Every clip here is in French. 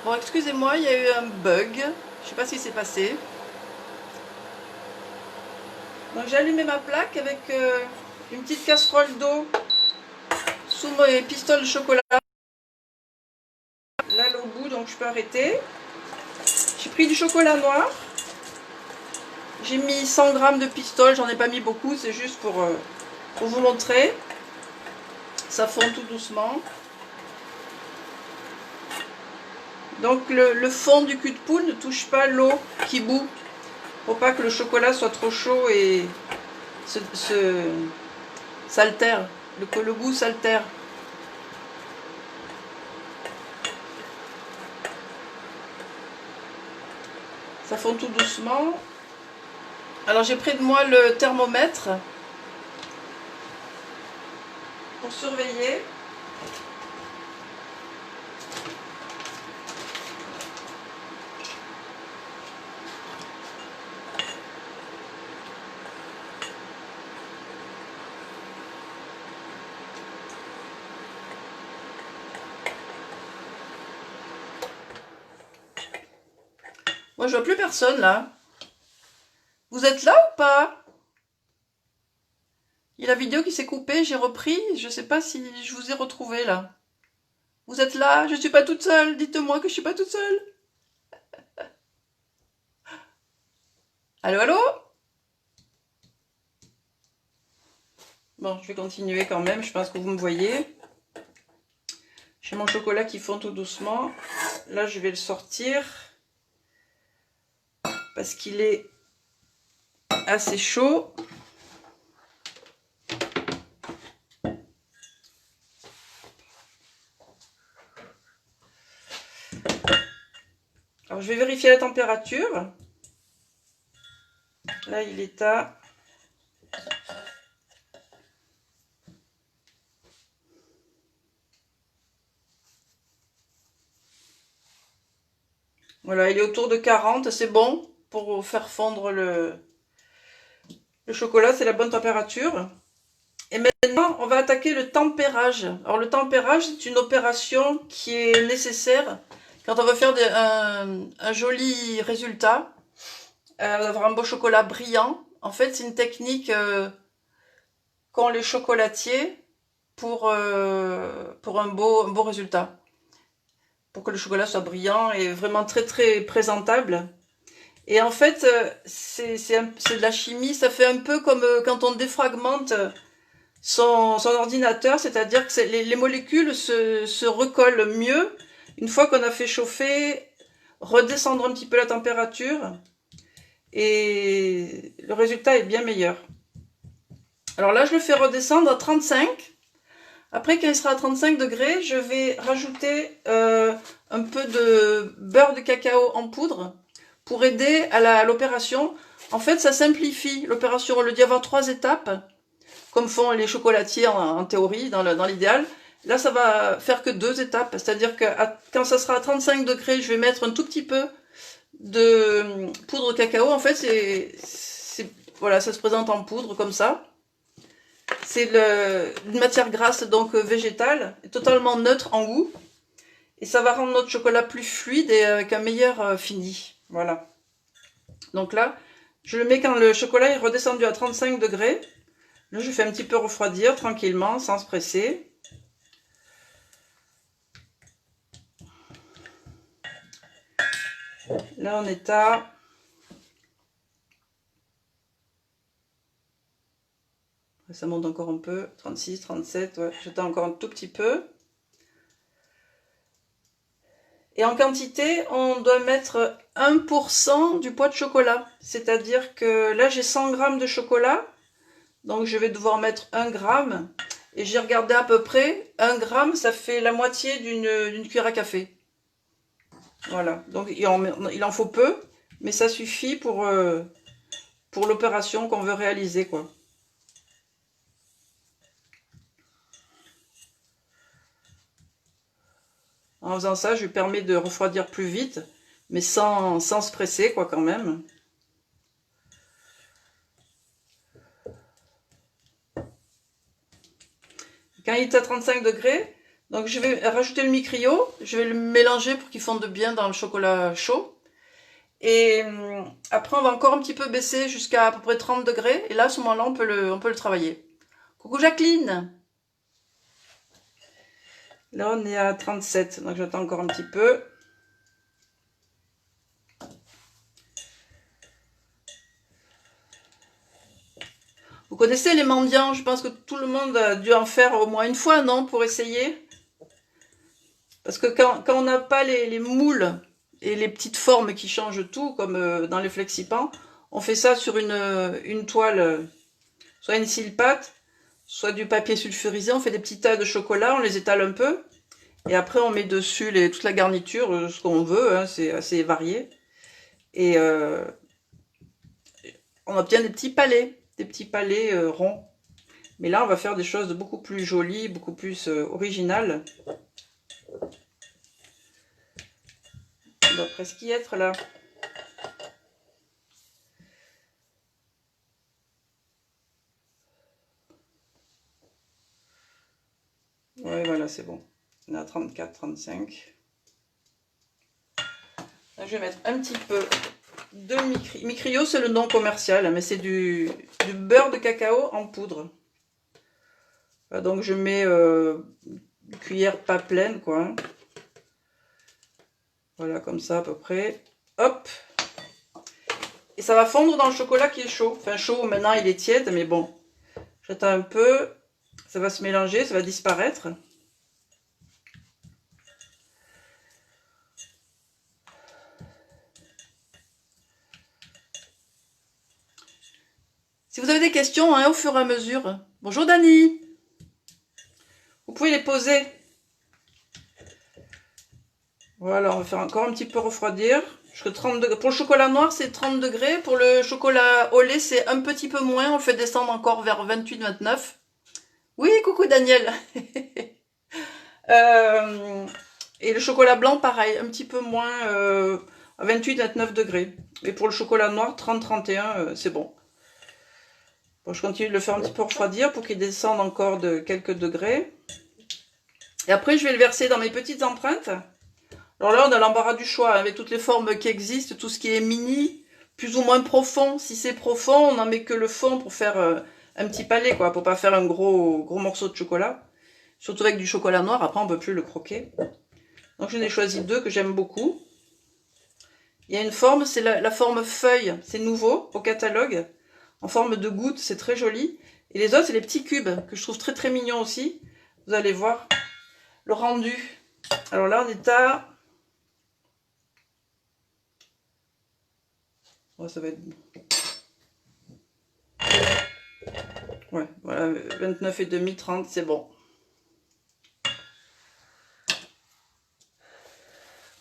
Bon, excusez-moi, il y a eu un bug. Je sais pas ce qui s'est passé. Donc j'ai allumé ma plaque avec une petite casserole d'eau sous mes pistoles de chocolat. Là, au bout, donc je peux arrêter. J'ai pris du chocolat noir. J'ai mis 100 grammes de pistole, j'en ai pas mis beaucoup, c'est juste pour vous montrer. Ça fond tout doucement. Donc le fond du cul de poule ne touche pas l'eau qui bout. Pour pas que le chocolat soit trop chaud et s'altère, que le goût s'altère. Ça fond tout doucement. Alors j'ai près de moi le thermomètre pour surveiller. Moi je vois plus personne là. Vous êtes là ou pas? Il y a la vidéo qui s'est coupée, j'ai repris, je sais pas si je vous ai retrouvé là. Vous êtes là? Je suis pas toute seule, dites-moi que je suis pas toute seule. Allô, allô? Bon, je vais continuer quand même, je pense que vous me voyez. J'ai mon chocolat qui fond tout doucement. Là, je vais le sortir parce qu'il est assez chaud. Alors, je vais vérifier la température. Là, il est à... Voilà, il est autour de 40, c'est bon pour faire fondre le chocolat, c'est la bonne température. Et maintenant, on va attaquer le tempérage. Alors, le tempérage, c'est une opération qui est nécessaire quand on veut faire un joli résultat, d'avoir un beau chocolat brillant. En fait, c'est une technique qu'ont les chocolatiers pour un beau résultat. Pour que le chocolat soit brillant et vraiment très très présentable. Et en fait, c'est de la chimie, ça fait un peu comme quand on défragmente son ordinateur, c'est-à-dire que les molécules se recollent mieux une fois qu'on a fait chauffer, redescendre un petit peu la température, et le résultat est bien meilleur. Alors là, je le fais redescendre à 35. Après, quand il sera à 35 degrés, je vais rajouter un peu de beurre de cacao en poudre pour aider à l'opération. En fait, ça simplifie l'opération. Au lieu d'y avoir 3 étapes, comme font les chocolatiers en théorie, dans l'idéal, là, ça va faire que 2 étapes. C'est-à-dire que quand ça sera à 35 degrés, je vais mettre un tout petit peu de poudre cacao. En fait, voilà, ça se présente en poudre comme ça. C'est une matière grasse, donc végétale, totalement neutre en goût. Et ça va rendre notre chocolat plus fluide et avec un meilleur fini. Voilà. Donc là, je le mets quand le chocolat est redescendu à 35 degrés. Là, je fais un petit peu refroidir tranquillement, sans se presser. Là, on est à... Ça monte encore un peu. 36, 37, ouais. J'attends encore un tout petit peu. Et en quantité, on doit mettre 1% du poids de chocolat. C'est-à-dire que là, j'ai 100 grammes de chocolat. Donc, je vais devoir mettre 1 gramme. Et j'ai regardé à peu près. 1 gramme, ça fait la moitié d'une cuillère à café. Voilà. Donc, il en faut peu. Mais ça suffit pour l'opération qu'on veut réaliser, quoi. En faisant ça, je lui permets de refroidir plus vite, mais sans se presser, quoi, quand même. Quand il est à 35 degrés, Donc je vais rajouter le mi-cryo, je vais le mélanger pour qu'il fonde bien dans le chocolat chaud. Et après on va encore un petit peu baisser jusqu'à à peu près 30 degrés. Et là à ce moment-là on peut le travailler. Coucou Jacqueline! Là on est à 37, donc j'attends encore un petit peu. Vous connaissez les mendiants? Je pense que tout le monde a dû en faire au moins une fois, non? Pour essayer. Parce que quand on n'a pas les moules et les petites formes qui changent tout, comme dans les flexipans, on fait ça sur une toile, soit une cile pâte, soit du papier sulfurisé. On fait des petits tas de chocolat, on les étale un peu. Et après, on met dessus toute la garniture, ce qu'on veut, hein, c'est assez varié. Et on obtient des petits palets ronds. Mais là, on va faire des choses beaucoup plus jolies, beaucoup plus originales. On doit presque y être là. Ouais, voilà, c'est bon. On est à 34, 35. Là, je vais mettre un petit peu de mi-cryo, c'est le nom commercial, mais c'est du beurre de cacao en poudre. Donc je mets une cuillère pas pleine, quoi. Voilà, comme ça à peu près. Hop! Et ça va fondre dans le chocolat qui est chaud. Enfin chaud, maintenant il est tiède, mais bon. J'attends un peu. Ça va se mélanger, ça va disparaître. Si vous avez des questions, hein, au fur et à mesure. Bonjour Dani! Vous pouvez les poser. Voilà, on va faire encore un petit peu refroidir. Jusqu'à 30 degrés. Pour le chocolat noir, c'est 30 degrés. Pour le chocolat au lait, c'est un petit peu moins. On le fait descendre encore vers 28-29. Oui, coucou Daniel. Et le chocolat blanc, pareil, un petit peu moins, à 28-29 degrés. Et pour le chocolat noir, 30-31, c'est bon. Bon, je continue de le faire un petit peu refroidir pour qu'il descende encore de quelques degrés. Et après, je vais le verser dans mes petites empreintes. Alors là, on a l'embarras du choix, avec toutes les formes qui existent, tout ce qui est mini, plus ou moins profond. Si c'est profond, on n'en met que le fond pour faire un petit palais, quoi, pour pas faire un gros morceau de chocolat. Surtout avec du chocolat noir, après on peut plus le croquer. Donc j'en ai choisi deux que j'aime beaucoup. Il y a une forme, c'est la forme feuille, c'est nouveau au catalogue, en forme de goutte, c'est très joli. Et les autres, c'est les petits cubes, que je trouve très très mignons aussi. Vous allez voir le rendu. Alors là, on est à... Oh, ça va être... Ouais, voilà, 29,5, 30, c'est bon.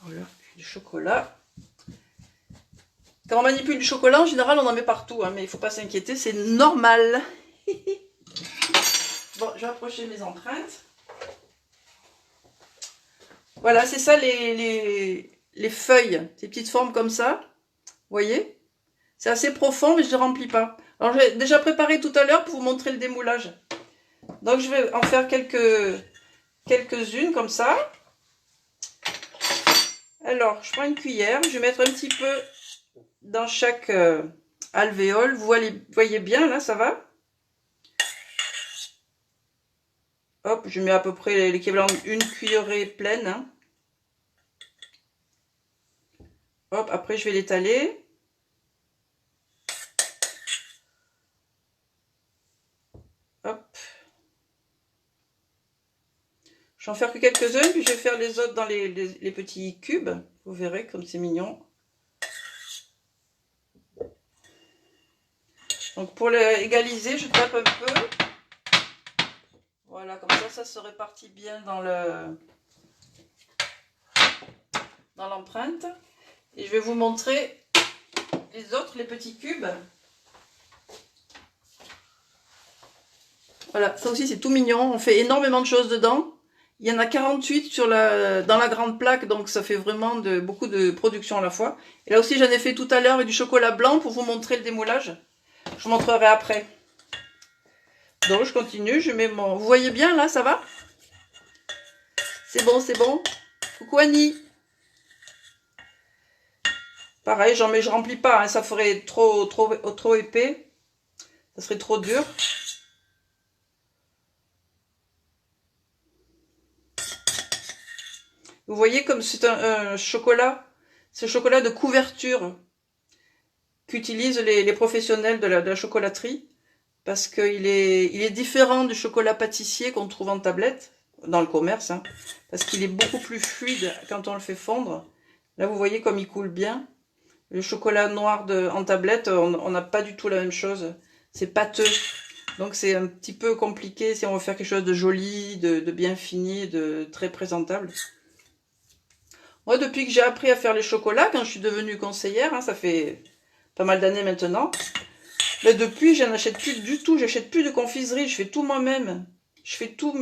Voilà, du chocolat. Quand on manipule du chocolat, en général, on en met partout, hein, mais il ne faut pas s'inquiéter, c'est normal. Bon, je vais approcher mes empreintes. Voilà, c'est ça les feuilles, ces petites formes comme ça. Vous voyez? C'est assez profond, mais je ne remplis pas. Alors, j'ai déjà préparé tout à l'heure pour vous montrer le démoulage. Donc, je vais en faire quelques-unes comme ça. Alors, je prends une cuillère, je vais mettre un petit peu dans chaque alvéole. Vous voyez bien, là, ça va? Hop, je mets à peu près l'équivalent d'une cuillerée pleine. Hein. Hop, après, je vais l'étaler. Hop. Je vais en faire que quelques-uns, puis je vais faire les autres dans les petits cubes. Vous verrez comme c'est mignon. Donc pour égaliser, je tape un peu. Voilà, comme ça se répartit bien dans l'empreinte. Et je vais vous montrer les autres, les petits cubes. Voilà, ça aussi c'est tout mignon. On fait énormément de choses dedans. Il y en a 48 dans la grande plaque, donc ça fait vraiment beaucoup de production à la fois. Et là aussi j'en ai fait tout à l'heure avec du chocolat blanc pour vous montrer le démoulage. Je vous montrerai après. Donc je continue, je mets mon... Vous voyez bien là, ça va? C'est bon, c'est bon. Coucou Annie. Pareil, je remplis pas, hein, ça ferait trop épais. Ça serait trop dur. Vous voyez comme c'est un chocolat, c'est un chocolat de couverture qu'utilisent les professionnels de la chocolaterie, parce qu'il il est différent du chocolat pâtissier qu'on trouve en tablette, dans le commerce, hein, parce qu'il est beaucoup plus fluide quand on le fait fondre. Là, vous voyez comme il coule bien. Le chocolat noir en tablette, on n'a pas du tout la même chose. C'est pâteux. Donc c'est un petit peu compliqué si on veut faire quelque chose de joli, de bien fini, de très présentable. Moi, depuis que j'ai appris à faire les chocolats, quand je suis devenue conseillère, hein, ça fait pas mal d'années maintenant, mais depuis, je n'achète plus du tout, j'achète plus de confiserie, je fais tout moi-même. Je fais tout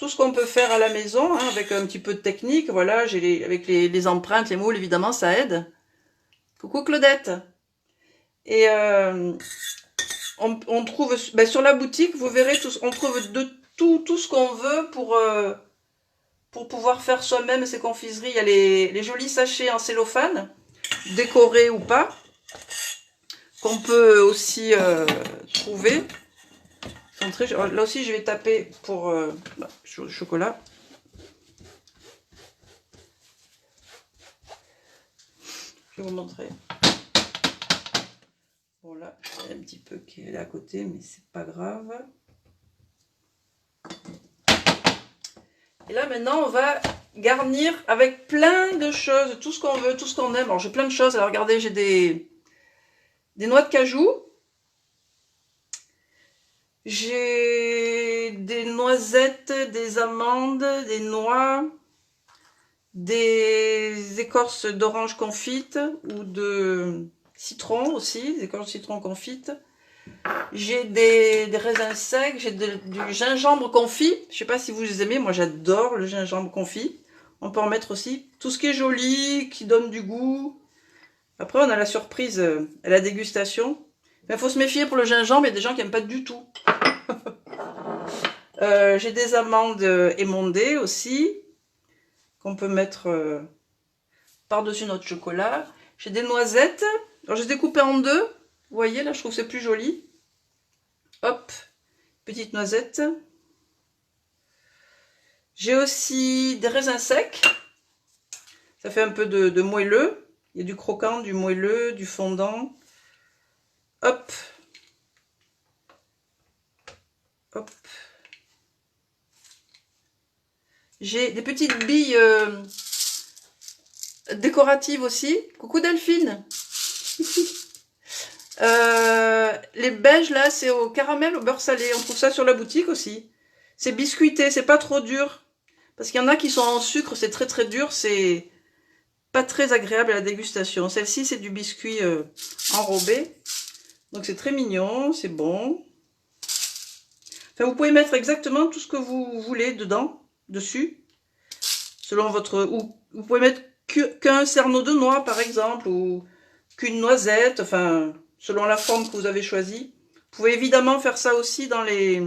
ce qu'on peut faire à la maison, hein, avec un petit peu de technique, voilà, avec les empreintes, les moules, évidemment, ça aide. Coucou Claudette. Et on trouve, ben, sur la boutique, vous verrez, on trouve de tout ce qu'on veut pour pouvoir faire soi-même ces confiseries. Il y a les jolis sachets en cellophane, décorés ou pas, qu'on peut aussi trouver. Là aussi, je vais taper pour le chocolat. Je vais vous montrer. Bon là, il y a un petit peu qui est là à côté, mais c'est pas grave. Et là maintenant, on va garnir avec plein de choses, tout ce qu'on veut, tout ce qu'on aime. Alors j'ai plein de choses. Alors regardez, j'ai des noix de cajou. J'ai des noisettes, des amandes, des noix, des écorces d'orange confite ou de citron aussi, des écorces de citron confites. J'ai des raisins secs, j'ai du gingembre confit. Je sais pas si vous les aimez, moi j'adore le gingembre confit. On peut en mettre aussi. Tout ce qui est joli, qui donne du goût. Après on a la surprise à la dégustation. Il faut se méfier pour le gingembre, il y a des gens qui n'aiment pas du tout. J'ai des amandes émondées aussi, qu'on peut mettre par-dessus notre chocolat. J'ai des noisettes. Alors je les ai coupées en deux. Vous voyez, là je trouve que c'est plus joli. Hop, petite noisette. J'ai aussi des raisins secs. Ça fait un peu de moelleux. Il y a du croquant, du moelleux, du fondant. Hop. Hop. J'ai des petites billes décoratives aussi. Coucou Delphine. Les beiges là, c'est au caramel, au beurre salé. On trouve ça sur la boutique aussi. C'est biscuité, c'est pas trop dur. Parce qu'il y en a qui sont en sucre, c'est très très dur. C'est pas très agréable à la dégustation. Celle-ci, c'est du biscuit enrobé. Donc c'est très mignon, c'est bon. Enfin, vous pouvez mettre exactement tout ce que vous voulez dedans, dessus. Selon votre... Ou vous pouvez mettre qu'un cerneau de noix, par exemple, ou qu'une noisette, enfin, selon la forme que vous avez choisie. Vous pouvez évidemment faire ça aussi dans les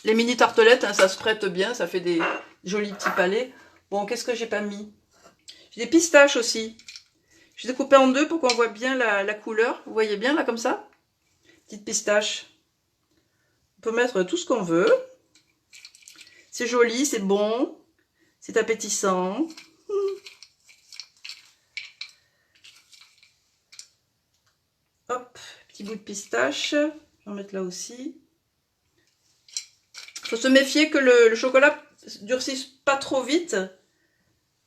mini tartelettes, hein, ça se prête bien, ça fait des jolis petits palets. Bon, qu'est-ce que j'ai pas mis? J'ai des pistaches aussi. Je les ai coupées en deux pour qu'on voit bien la couleur. Vous voyez bien là comme ça? Petite pistache. On peut mettre tout ce qu'on veut. C'est joli, c'est bon, c'est appétissant. Hop, petit bout de pistache. Je vais en mettre là aussi. Il faut se méfier que le chocolat durcisse pas trop vite.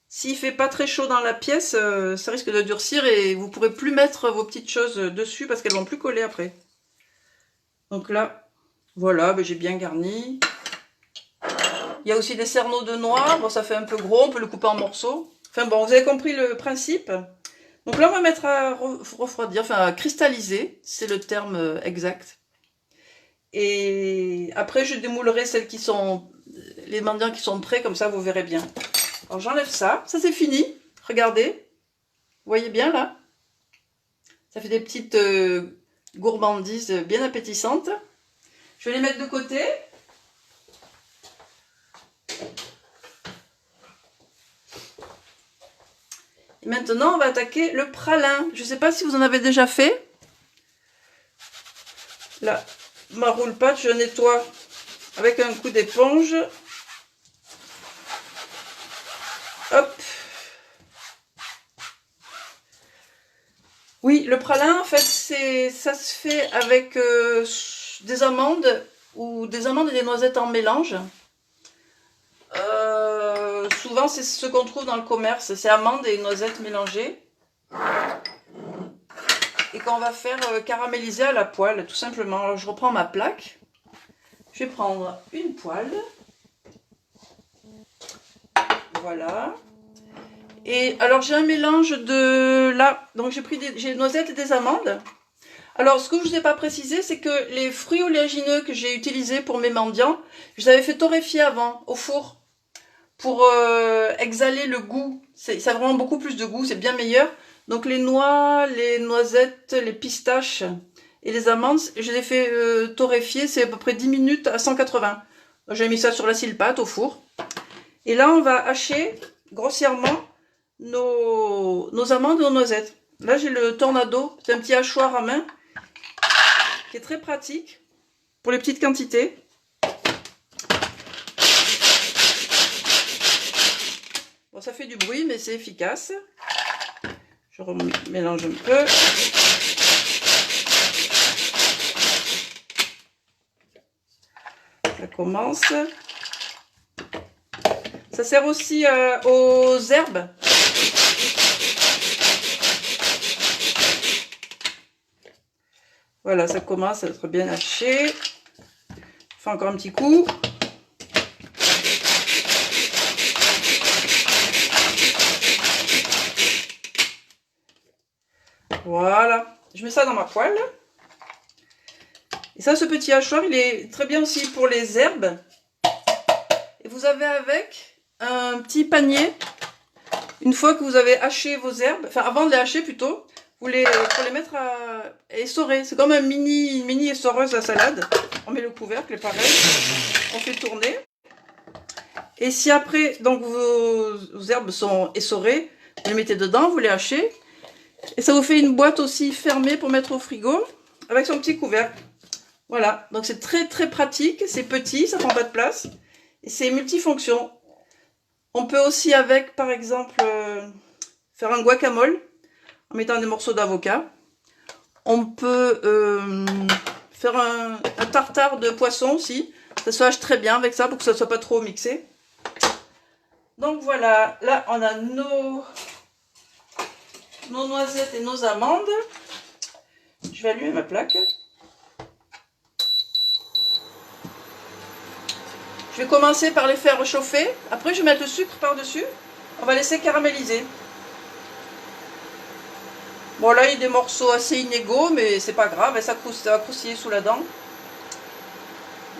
S'il fait pas très chaud dans la pièce, ça risque de durcir et vous pourrez plus mettre vos petites choses dessus parce qu'elles vont plus coller après. Donc là, voilà, ben j'ai bien garni. Il y a aussi des cerneaux de noix. Bon, ça fait un peu gros, on peut le couper en morceaux. Enfin bon, vous avez compris le principe. Donc là, on va mettre à refroidir, enfin à cristalliser, c'est le terme exact. Et après, je démoulerai celles qui sont, les mendiants qui sont prêts, comme ça vous verrez bien. Alors j'enlève ça, ça c'est fini. Regardez, vous voyez bien là? Ça fait des petites gourmandises bien appétissantes. Je vais les mettre de côté. Et maintenant, on va attaquer le pralin. Je ne sais pas si vous en avez déjà fait. Là, ma roule-pâte, je nettoie avec un coup d'éponge. Hop. Oui, le pralin, en fait, ça se fait avec des amandes ou des amandes et des noisettes en mélange. Souvent, c'est ce qu'on trouve dans le commerce. C'est amandes et noisettes mélangées. Et qu'on va faire caraméliser à la poêle, tout simplement. Alors, je reprends ma plaque. Je vais prendre une poêle. Voilà. Et alors, j'ai un mélange de... Là, donc j'ai pris des noisettes et des amandes. Alors, ce que je ne vous ai pas précisé, c'est que les fruits oléagineux que j'ai utilisés pour mes mendiants, je les avais fait torréfier avant, au four, pour exhaler le goût. Ça a vraiment beaucoup plus de goût, c'est bien meilleur. Donc, les noix, les noisettes, les pistaches et les amandes, je les ai fait torréfier, c'est à peu près 10 minutes à 180. J'ai mis ça sur la scie-pâte au four. Et là, on va hacher grossièrement nos amandes et nos noisettes. Là, j'ai le Tornado, c'est un petit hachoir à main qui est très pratique pour les petites quantités. Bon, ça fait du bruit, mais c'est efficace. Je mélange un peu. Ça commence. Ça sert aussi aux herbes. Voilà, ça commence à être bien haché. Je fais encore un petit coup. Voilà. Je mets ça dans ma poêle. Et ça, ce petit hachoir, il est très bien aussi pour les herbes. Et vous avez avec un petit panier. Une fois que vous avez haché vos herbes, enfin avant de les hacher plutôt, pour les mettre à essorer. C'est comme une mini essoreuse à salade. On met le couvercle, pareil. On fait tourner. Et si après, donc vos herbes sont essorées, vous les mettez dedans, vous les hachez. Et ça vous fait une boîte aussi fermée pour mettre au frigo, avec son petit couvercle. Voilà, donc c'est très très pratique, c'est petit, ça prend pas de place. Et c'est multifonction. On peut aussi avec, par exemple, faire un guacamole en mettant des morceaux d'avocat. On peut faire un tartare de poisson aussi. Ça se hache très bien avec ça pour que ça ne soit pas trop mixé. Donc voilà, là on a nos noisettes et nos amandes. Je vais allumer ma plaque. Je vais commencer par les faire chauffer. Après, je vais mettre le sucre par-dessus. On va laisser caraméliser. Bon, là, il y a des morceaux assez inégaux, mais c'est pas grave. Ça va croustiller sous la dent.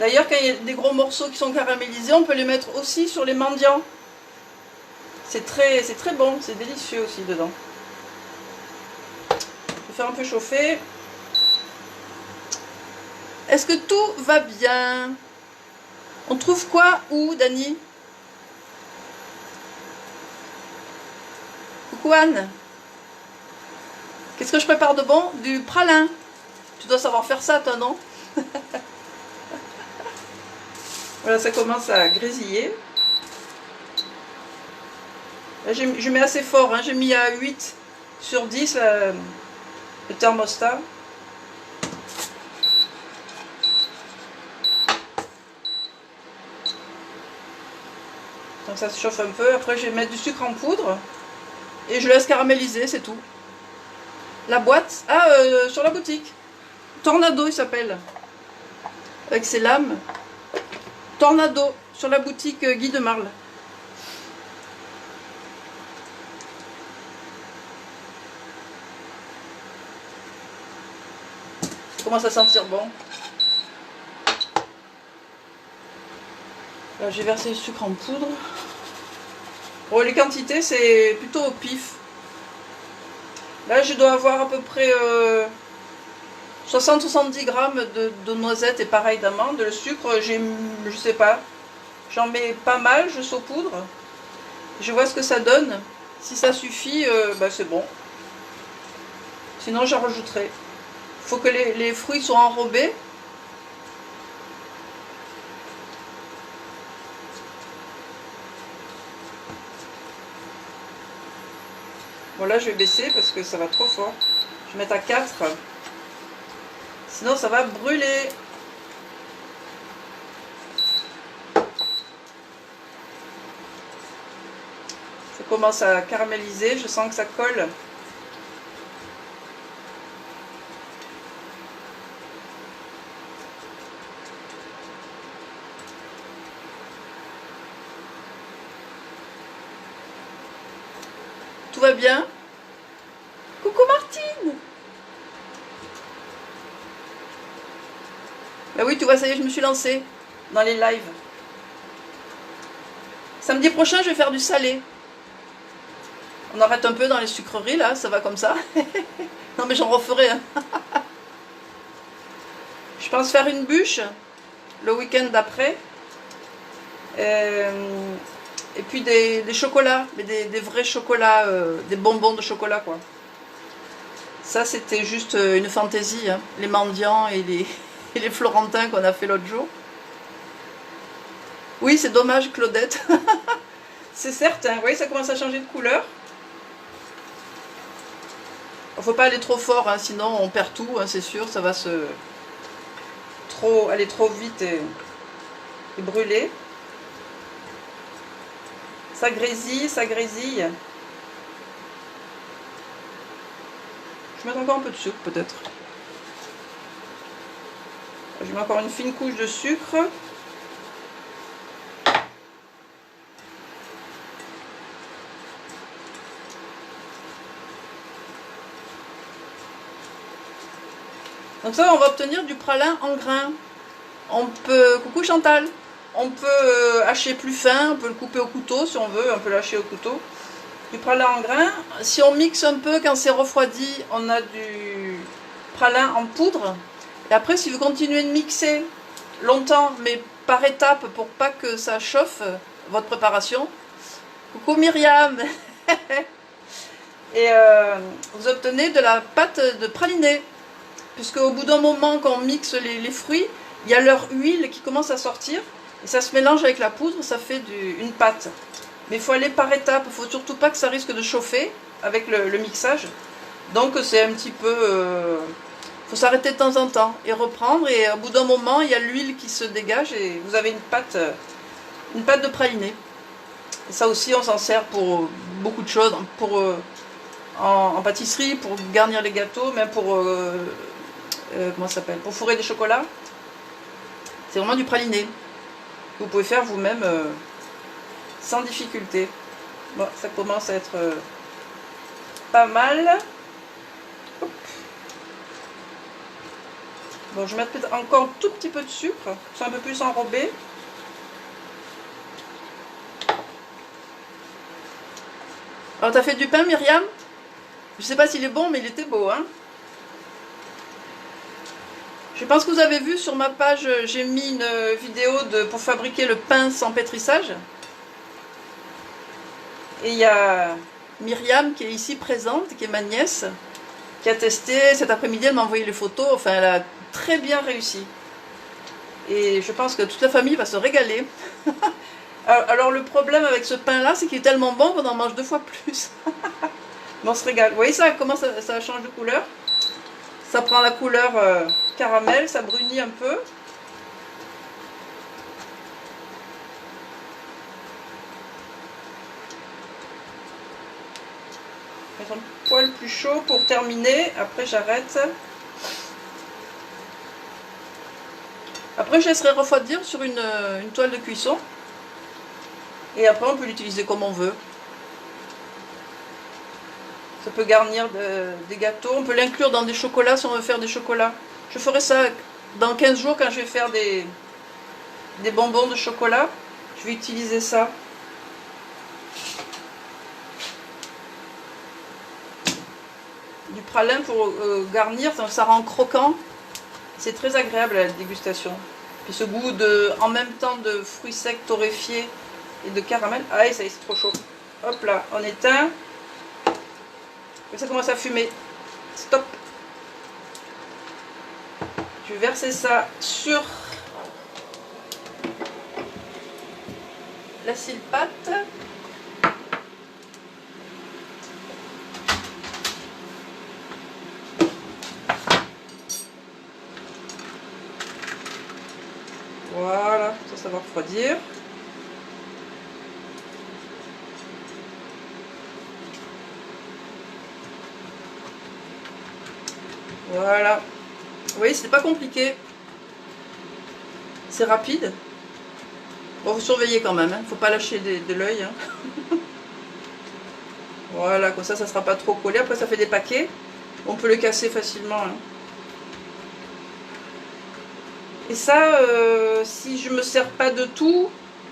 D'ailleurs, quand il y a des gros morceaux qui sont caramélisés, on peut les mettre aussi sur les mendiants. C'est très bon. C'est délicieux aussi dedans. Je vais faire un peu chauffer. Est-ce que tout va bien ? On trouve quoi où, Dani? Coucou Anne. Qu'est-ce que je prépare de bon? Du pralin. Tu dois savoir faire ça, toi, non? Voilà, ça commence à grésiller. Là, je mets assez fort, hein. J'ai mis à 8 sur 10 le thermostat. Donc ça se chauffe un peu. Après, je vais mettre du sucre en poudre. Et je laisse caraméliser, c'est tout. La boîte, sur la boutique. Tornado, il s'appelle. Avec ses lames. Tornado, sur la boutique Guy de Marle. Ça commence à sentir bon. Là, j'ai versé le sucre en poudre. Bon, les quantités, c'est plutôt au pif. Là, je dois avoir à peu près 60-70 grammes de noisettes et pareil d'amandes. Le sucre, je sais pas, j'en mets pas mal, je saupoudre. Je vois ce que ça donne. Si ça suffit, bah c'est bon. Sinon j'en rajouterai. Il faut que les fruits soient enrobés. Bon là je vais baisser parce que ça va trop fort. Je vais mettre à 4. Sinon ça va brûler. Ça commence à caraméliser, je sens que ça colle. Tout va bien? Coucou Martine! Bah oui, tu vois, ça y est, je me suis lancée dans les lives. Samedi prochain, je vais faire du salé. On arrête un peu dans les sucreries, là, ça va comme ça. Non, mais j'en referai. Hein. Je pense faire une bûche le week-end d'après. Et puis des chocolats, mais des vrais chocolats, des bonbons de chocolat, quoi. Ça, c'était juste une fantaisie, hein. Les mendiants et les florentins qu'on a fait l'autre jour. Oui, c'est dommage, Claudette. C'est certain, vous voyez, ça commence à changer de couleur. Il ne faut pas aller trop fort, hein, sinon on perd tout, hein, c'est sûr, ça va aller trop vite et brûler. Ça grésille, ça grésille. Je vais mettre encore un peu de sucre peut-être. Je mets encore une fine couche de sucre. Donc ça, on va obtenir du pralin en grains. On peut, coucou Chantal, on peut hacher plus fin, on peut le couper au couteau si on veut, on peut l'hacher au couteau. Du pralin en grains. Si on mixe un peu, quand c'est refroidi, on a du pralin en poudre. Et après, si vous continuez de mixer longtemps, mais par étapes pour pas que ça chauffe votre préparation. Coucou Myriam. Et vous obtenez de la pâte de praliné. Puisque au bout d'un moment, quand on mixe les fruits, il y a leur huile qui commence à sortir. Et ça se mélange avec la poudre, ça fait une pâte. Mais il faut aller par étapes, il ne faut surtout pas que ça risque de chauffer avec le mixage. Donc c'est un petit peu... Il faut s'arrêter de temps en temps et reprendre. Et au bout d'un moment, il y a l'huile qui se dégage et vous avez une pâte de praliné. Et ça aussi, on s'en sert pour beaucoup de choses. En pâtisserie, pour garnir les gâteaux, même pour... comment ça s'appelle? Pour fourrer des chocolats. C'est vraiment du praliné. Vous pouvez faire vous-même sans difficulté. Bon, ça commence à être pas mal. Hop. Bon, je vais mettre encore un tout petit peu de sucre. C'est un peu plus enrobé. Alors, t'as fait du pain, Myriam? Je sais pas s'il est bon, mais il était beau, hein. Je pense que vous avez vu sur ma page, j'ai mis une vidéo pour fabriquer le pain sans pétrissage. Et il y a Myriam qui est ici présente, qui est ma nièce, qui a testé cet après-midi, elle m'a envoyé les photos, enfin elle a très bien réussi. Et je pense que toute la famille va se régaler. Alors le problème avec ce pain-là, c'est qu'il est tellement bon qu'on en mange 2 fois plus. Mais on se régale. Vous voyez ça, comment ça change de couleur? Ça prend la couleur caramel, ça brunit un peu. Je vais mettre un poil plus chaud pour terminer. Après, j'arrête. Après, je laisserai refroidir sur une toile de cuisson. Et après, on peut l'utiliser comme on veut. Ça peut garnir des gâteaux. On peut l'inclure dans des chocolats si on veut faire des chocolats. Je ferai ça dans 15 jours quand je vais faire des bonbons de chocolat. Je vais utiliser ça. Du pralin pour garnir, ça rend croquant. C'est très agréable à la dégustation. Puis ce goût en même temps de fruits secs torréfiés et de caramel. Ah, ça y est, c'est trop chaud. Hop là, on éteint. Ça commence à fumer. Stop. Je vais verser ça sur la cile-pâte. Voilà, ça va refroidir. Voilà. Vous voyez, c'est pas compliqué. C'est rapide. Bon, vous surveillez quand même, hein. Faut pas lâcher de l'œil. Hein. Voilà, comme ça sera pas trop collé. Après, ça fait des paquets. On peut le casser facilement. Hein. Et ça, si je me sers pas de tout,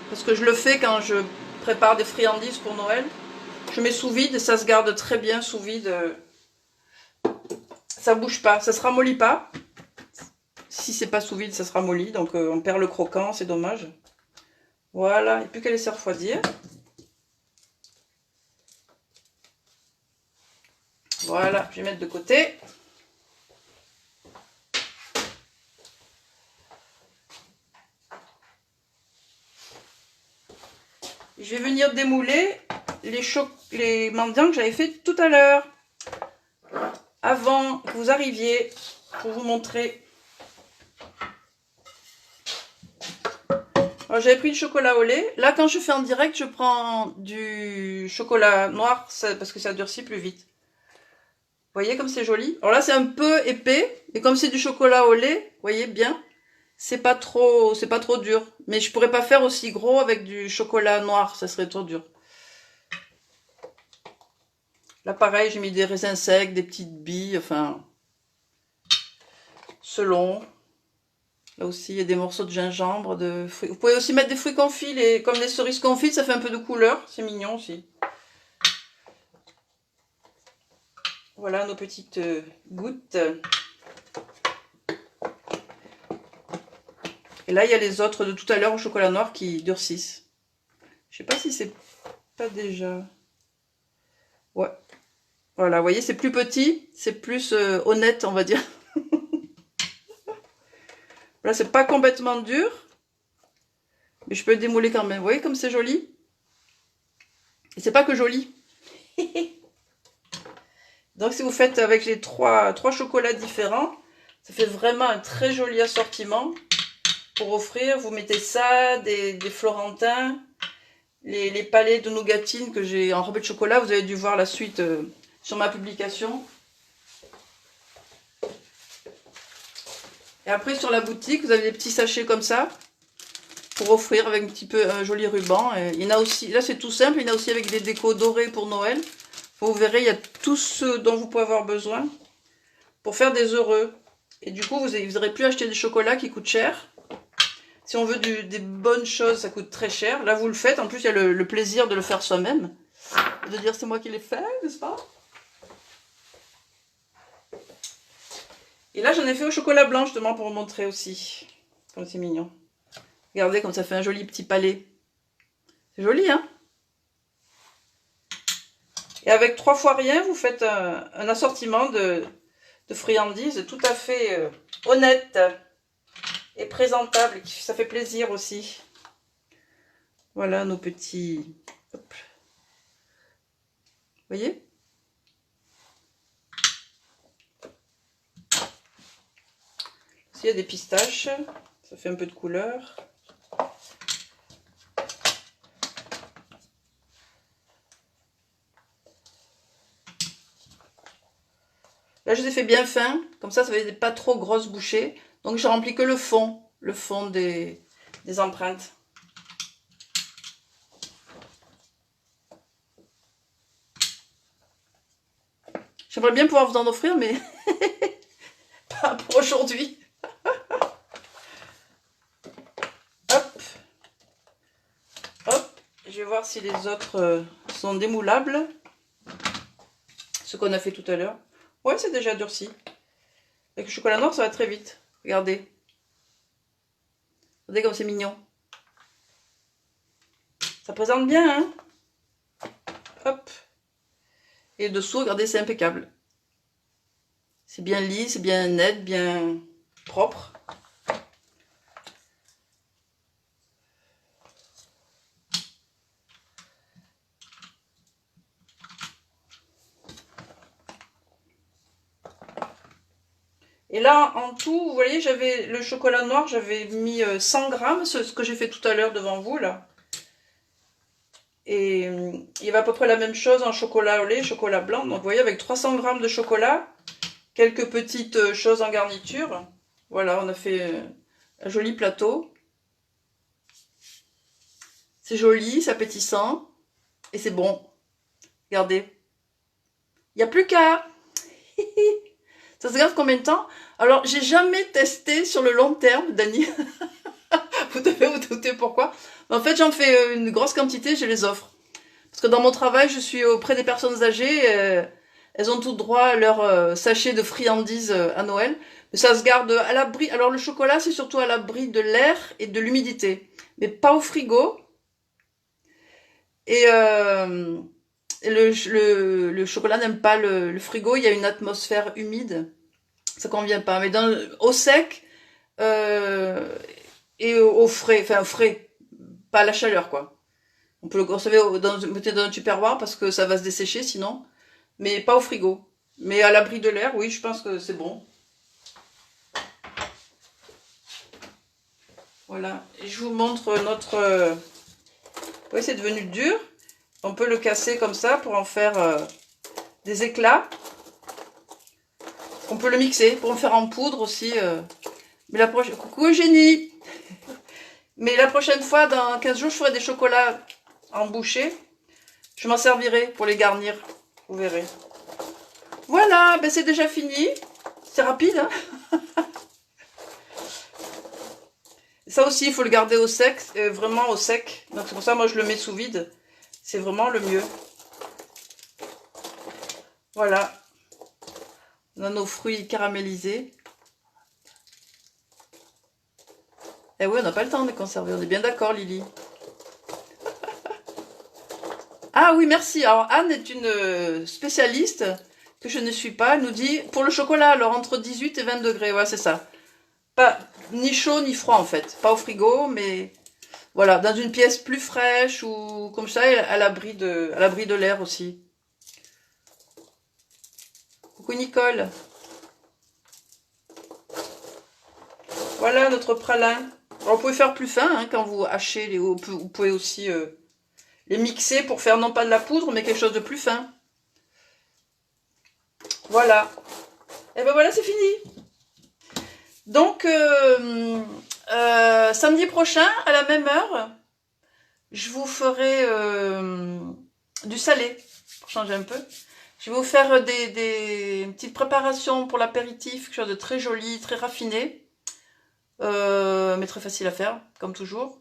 parce que je le fais quand je prépare des friandises pour Noël, je mets sous vide et ça se garde très bien sous vide. Ça bouge pas, ça se ramollit pas. Si c'est pas sous vide, ça se ramollit, donc on perd le croquant, c'est dommage. Voilà, et plus qu'à laisser refroidir. Voilà, je vais mettre de côté. Je vais venir démouler les mendiants que j'avais fait tout à l'heure. Avant que vous arriviez, pour vous montrer. Alors j'avais pris du chocolat au lait. Là, quand je fais en direct, je prends du chocolat noir parce que ça durcit plus vite. Vous voyez comme c'est joli. Alors là, c'est un peu épais. Et comme c'est du chocolat au lait, vous voyez bien, c'est pas trop dur. Mais je pourrais pas faire aussi gros avec du chocolat noir, ça serait trop dur. Là, pareil, j'ai mis des raisins secs, des petites billes, enfin, selon. Là aussi, il y a des morceaux de gingembre, de fruits. Vous pouvez aussi mettre des fruits confits, comme les cerises confites, ça fait un peu de couleur, c'est mignon aussi. Voilà nos petites gouttes. Et là, il y a les autres de tout à l'heure au chocolat noir qui durcissent. Je sais pas si c'est pas déjà... Ouais. Voilà, vous voyez, c'est plus petit, c'est plus honnête, on va dire. Là, c'est pas complètement dur. Mais je peux le démouler quand même. Vous voyez comme c'est joli? Et c'est pas que joli. Donc, si vous faites avec les trois chocolats différents, ça fait vraiment un très joli assortiment pour offrir. Vous mettez ça, des florentins, les palets de nougatine que j'ai enrobés de chocolat. Vous avez dû voir la suite sur ma publication. Et après, sur la boutique, vous avez des petits sachets comme ça pour offrir avec un petit peu un joli ruban. Et il y en a aussi, là c'est tout simple, il y en a aussi avec des décos dorés pour Noël. Vous verrez, il y a tout ce dont vous pouvez avoir besoin pour faire des heureux. Et du coup, vous n'aurez plus acheter des chocolats qui coûtent cher. Si on veut des bonnes choses, ça coûte très cher. Là, vous le faites. En plus, il y a le plaisir de le faire soi-même. De dire c'est moi qui l'ai fait, n'est-ce pas? Et là, j'en ai fait au chocolat blanc, justement, pour vous montrer aussi. Comme c'est mignon. Regardez comme ça fait un joli petit palais. C'est joli, hein? Et avec 3 fois rien, vous faites un assortiment de friandises tout à fait honnête et présentable. Ça fait plaisir aussi. Voilà nos petits... Hop. Vous voyez? Ici, il y a des pistaches. Ça fait un peu de couleur. Là, je les ai fait bien fins. Comme ça fait pas trop grosses bouchées. Donc, j'ai rempli que le fond des empreintes. J'aimerais bien pouvoir vous en offrir, mais pas pour aujourd'hui. Hop. Hop. Je vais voir si les autres sont démoulables. Ce qu'on a fait tout à l'heure. Ouais, c'est déjà durci. Avec le chocolat noir, ça va très vite. Regardez. Regardez comme c'est mignon. Ça présente bien, hein? Hop. Et dessous, regardez, c'est impeccable. C'est bien lisse, c'est bien net, bien propre. Et là, en tout, vous voyez, j'avais le chocolat noir, j'avais mis 100 grammes, ce que j'ai fait tout à l'heure devant vous, là. Et il y avait à peu près la même chose en chocolat au lait, chocolat blanc. Donc vous voyez, avec 300 grammes de chocolat, quelques petites choses en garniture. Voilà, on a fait un joli plateau. C'est joli, c'est appétissant. Et c'est bon. Regardez. Il n'y a plus qu'à. Ça se garde combien de temps? Alors, j'ai jamais testé sur le long terme, Dani. Vous devez vous douter pourquoi. En fait, j'en fais une grosse quantité, je les offre. Parce que dans mon travail, je suis auprès des personnes âgées. Elles ont tout droit à leur sachet de friandises à Noël. Mais ça se garde à l'abri. Alors, le chocolat, c'est surtout à l'abri de l'air et de l'humidité. Mais pas au frigo. Et le chocolat n'aime pas le frigo. Il y a une atmosphère humide. Ça convient pas. Mais au sec et au frais. Enfin, frais. Pas à la chaleur, quoi. On peut le conserver mettez dans un tupperware parce que ça va se dessécher sinon. Mais pas au frigo. Mais à l'abri de l'air, oui, je pense que c'est bon. Voilà. Et je vous montre notre... Oui, c'est devenu dur. On peut le casser comme ça pour en faire des éclats. On peut le mixer pour en faire en poudre aussi. Mais la prochaine... Coucou Eugénie. Mais la prochaine fois, dans 15 jours, je ferai des chocolats en bouchée. Je m'en servirai pour les garnir. Vous verrez. Voilà, ben c'est déjà fini. C'est rapide, hein. Ça aussi, il faut le garder au sec, vraiment au sec. Donc c'est pour ça, moi, je le mets sous vide. C'est vraiment le mieux. Voilà. On a nos fruits caramélisés. Eh oui, on n'a pas le temps de les conserver. On est bien d'accord, Lily. Ah oui, merci. Alors, Anne est une spécialiste que je ne suis pas. Elle nous dit, pour le chocolat, alors entre 18 et 20 degrés. Ouais, c'est ça. Pas ni chaud ni froid, en fait. Pas au frigo, mais... Voilà, dans une pièce plus fraîche ou comme ça, à l'abri de l'air aussi. Coucou Nicole. Voilà notre pralin. Alors, vous pouvez faire plus fin hein, quand vous hachez. Vous pouvez aussi les mixer pour faire non pas de la poudre, mais quelque chose de plus fin. Voilà. Et ben voilà, c'est fini. Donc, samedi prochain, à la même heure, je vous ferai du salé, pour changer un peu. Je vais vous faire des petites préparations pour l'apéritif, quelque chose de très joli, très raffiné, mais très facile à faire, comme toujours.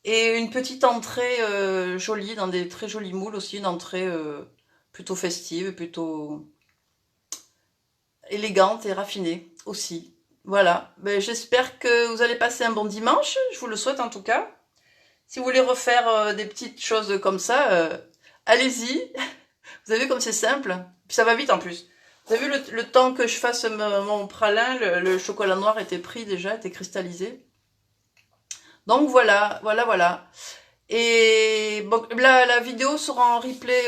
Et une petite entrée jolie, dans des très jolis moules aussi, une entrée plutôt festive, plutôt élégante et raffinée aussi. Voilà, ben, j'espère que vous allez passer un bon dimanche, je vous le souhaite en tout cas. Si vous voulez refaire des petites choses comme ça, allez-y. Vous avez vu comme c'est simple, puis ça va vite en plus. Vous avez vu le temps que je fasse mon pralin, le chocolat noir était pris déjà, était cristallisé. Donc voilà, voilà. Et bon, la vidéo sera en replay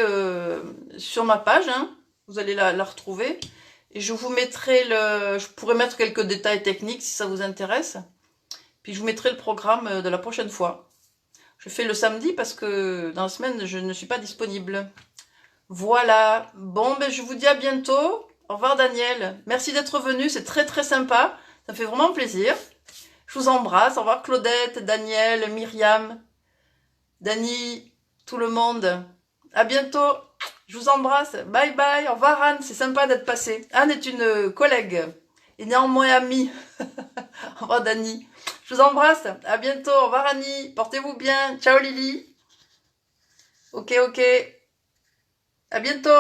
sur ma page, hein. Vous allez la retrouver. Et je vous mettrai je pourrais mettre quelques détails techniques si ça vous intéresse. Puis je vous mettrai le programme de la prochaine fois. Je fais le samedi parce que dans la semaine, je ne suis pas disponible. Voilà. Bon, ben je vous dis à bientôt. Au revoir Daniel. Merci d'être venu, c'est très très sympa. Ça me fait vraiment plaisir. Je vous embrasse. Au revoir Claudette, Daniel, Myriam, Dani, tout le monde. À bientôt. Je vous embrasse. Bye bye. Au revoir Anne. C'est sympa d'être passée. Anne est une collègue et néanmoins amie. Au revoir Dani. Je vous embrasse. À bientôt. Au revoir Annie. Portez-vous bien. Ciao Lily. Ok. À bientôt.